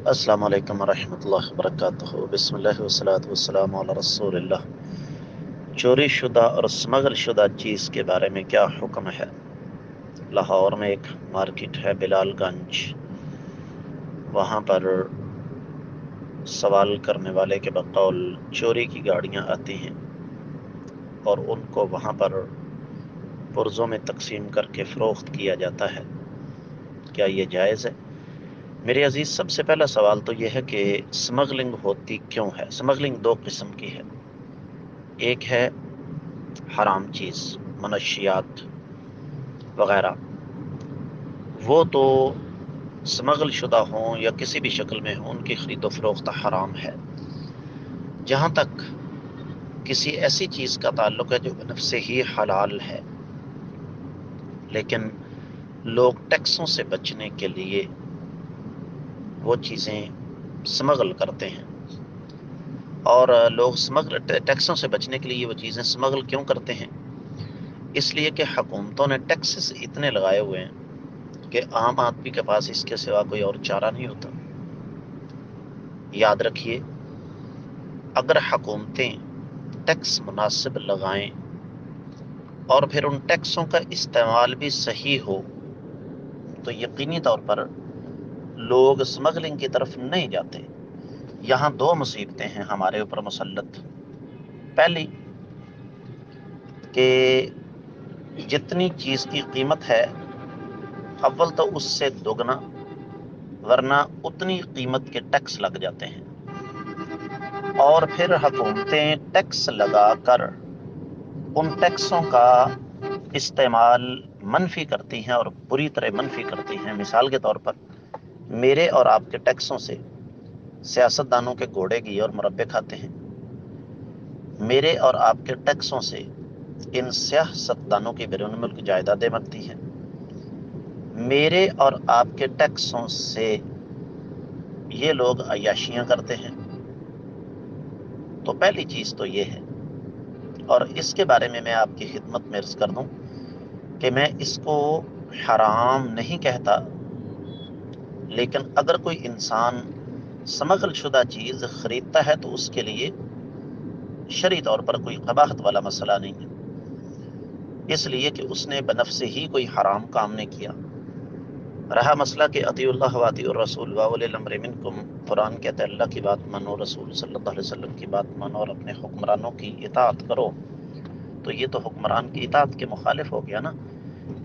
السلام علیکم ورحمۃ اللہ وبرکاتہ۔ بسم اللہ والصلاۃ والسلام علی رسول اللہ۔ چوری شدہ اور سمگل شدہ چیز کے بارے میں کیا حکم ہے؟ لاہور میں ایک مارکیٹ ہے بلال گنج، وہاں پر سوال کرنے والے کے بقول چوری کی گاڑیاں آتی ہیں اور ان کو وہاں پر پرزوں میں تقسیم کر کے فروخت کیا جاتا ہے۔ کیا یہ جائز ہے؟ میرے عزیز، سب سے پہلا سوال تو یہ ہے کہ سمگلنگ ہوتی کیوں ہے؟ سمگلنگ دو قسم کی ہے۔ ایک ہے حرام چیز، منشیات وغیرہ، وہ تو سمگل شدہ ہوں یا کسی بھی شکل میں ہوں، ان کی خرید و فروخت حرام ہے۔ جہاں تک کسی ایسی چیز کا تعلق ہے جو بنفس سے ہی حلال ہے، لیکن لوگ ٹیکسوں سے بچنے کے لیے وہ چیزیں سمگل کرتے ہیں، اور لوگ ٹیکسوں سے بچنے کے لیے وہ چیزیں سمگل کیوں کرتے ہیں؟ اس لیے کہ حکومتوں نے ٹیکسز اتنے لگائے ہوئے ہیں کہ عام آدمی کے پاس اس کے سوا کوئی اور چارہ نہیں ہوتا۔ یاد رکھیے، اگر حکومتیں ٹیکس مناسب لگائیں اور پھر ان ٹیکسوں کا استعمال بھی صحیح ہو تو یقینی طور پر لوگ سمگلنگ کی طرف نہیں جاتے۔ یہاں دو مصیبتیں ہیں ہمارے اوپر مسلط۔ پہلی کہ جتنی چیز کی قیمت ہے اول تو اس سے دوگنا، ورنہ اتنی قیمت کے ٹیکس لگ جاتے ہیں، اور پھر حکومتیں ٹیکس لگا کر ان ٹیکسوں کا استعمال منفی کرتی ہیں اور بری طرح منفی کرتی ہیں۔ مثال کے طور پر میرے اور آپ کے ٹیکسوں سے سیاستدانوں کے گھوڑے گھی اور مربے کھاتے ہیں، میرے اور آپ کے ٹیکسوں سے ان سیاستدانوں کی بیرون ملک جائیدادیں بنتی ہیں، میرے اور آپ کے ٹیکسوں سے یہ لوگ عیاشیاں کرتے ہیں۔ تو پہلی چیز تو یہ ہے، اور اس کے بارے میں آپ کی خدمت میں عرض کر دوں کہ میں اس کو حرام نہیں کہتا، لیکن اگر کوئی انسان سمگل شدہ چیز خریدتا ہے تو اس کے لیے شرعی طور پر کوئی قباحت والا مسئلہ نہیں ہے، اس لیے کہ اس نے بنفس ہی کوئی حرام کام نہیں کیا۔ رہا مسئلہ کہ اطیعوا اللہ واطیعوا الرسول واولی الامر منکم، قرآن کہتا ہے اللہ کی بات مانو، رسول صلی اللہ علیہ وسلم کی بات مانو اور اپنے حکمرانوں کی اطاعت کرو، تو یہ تو حکمران کی اطاعت کے مخالف ہو گیا نا۔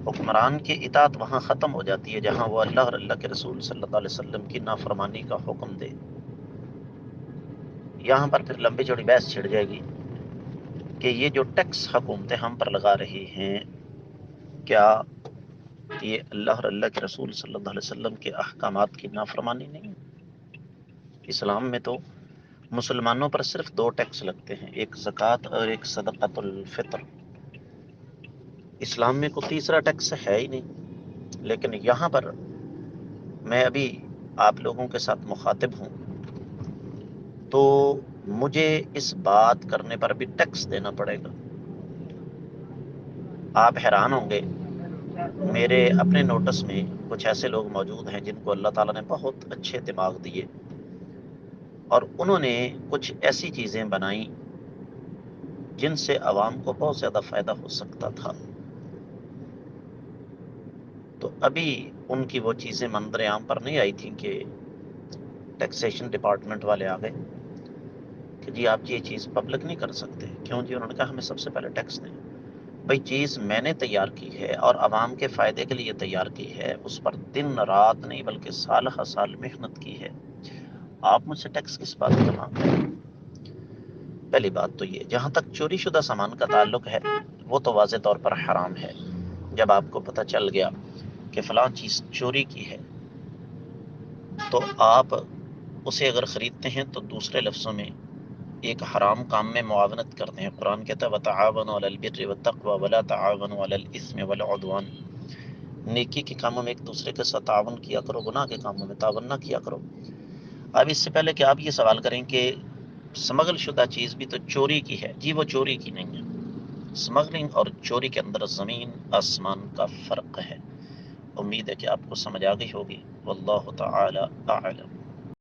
حکمران کی اطاعت وہاں ختم ہو جاتی ہے جہاں وہ اللہ اور اللہ کے رسول صلی اللہ علیہ وسلم کی نافرمانی کا حکم دے۔ یہاں پر پھر لمبی چوڑی بحث چھڑ جائے گی کہ یہ جو ٹیکس حکومتیں ہم پر لگا رہی ہیں، کیا یہ اللہ اور اللہ کے رسول صلی اللہ علیہ وسلم کے احکامات کی نافرمانی نہیں؟ اسلام میں تو مسلمانوں پر صرف دو ٹیکس لگتے ہیں، ایک زکوٰۃ اور ایک صدقۃ الفطر۔ اسلام میں کوئی تیسرا ٹیکس ہے ہی نہیں، لیکن یہاں پر میں ابھی آپ لوگوں کے ساتھ مخاطب ہوں تو مجھے اس بات کرنے پر بھی ٹیکس دینا پڑے گا۔ آپ حیران ہوں گے، میرے اپنے نوٹس میں کچھ ایسے لوگ موجود ہیں جن کو اللہ تعالیٰ نے بہت اچھے دماغ دیے، اور انہوں نے کچھ ایسی چیزیں بنائیں جن سے عوام کو بہت زیادہ فائدہ ہو سکتا تھا۔ تو ابھی ان کی وہ چیزیں منظر عام پر نہیں آئی تھیں کہ ٹیکسیشن ڈپارٹمنٹ والے آ گئے کہ جی آپ یہ چیز پبلک نہیں کر سکتے۔ کیوں جی؟ انہوں نے کہا ہمیں سب سے پہلے ٹیکس دیں۔ بھئی چیز میں نے تیار کی ہے اور عوام کے فائدے کے لیے تیار کی ہے، اس پر دن رات نہیں بلکہ سال ہر سال محنت کی ہے، آپ مجھ سے ٹیکس کس بات کا مانگ رہے ہیں؟ پہلی بات تو یہ۔ جہاں تک چوری شدہ سامان کا تعلق ہے، وہ تو واضح طور پر حرام ہے۔ جب آپ کو پتہ چل گیا کہ فلاں چیز چوری کی ہے تو آپ اسے اگر خریدتے ہیں تو دوسرے لفظوں میں ایک حرام کام میں معاونت کرتے ہیں۔ قرآن کہتا ہے وَتَعَاوَنُوا عَلَى الْبِرِّ وَالتَّقْوَىٰ وَلَا تَعَاوَنُوا عَلَى الْإِثْمِ وَالْعُدْوَانِ۔ نیکی کے کاموں میں ایک دوسرے کے ساتھ تعاون کیا کرو، گناہ کے کاموں میں تعاون نہ کیا کرو۔ اب اس سے پہلے کہ آپ یہ سوال کریں کہ سمگل شدہ چیز بھی تو چوری کی ہے، جی وہ چوری کی نہیں ہے۔ سمگلنگ اور چوری کے اندر زمین آسمان کا فرق ہے۔ امید ہے کہ آپ کو سمجھ آ گئی ہوگی۔ واللہ تعالی اعلم۔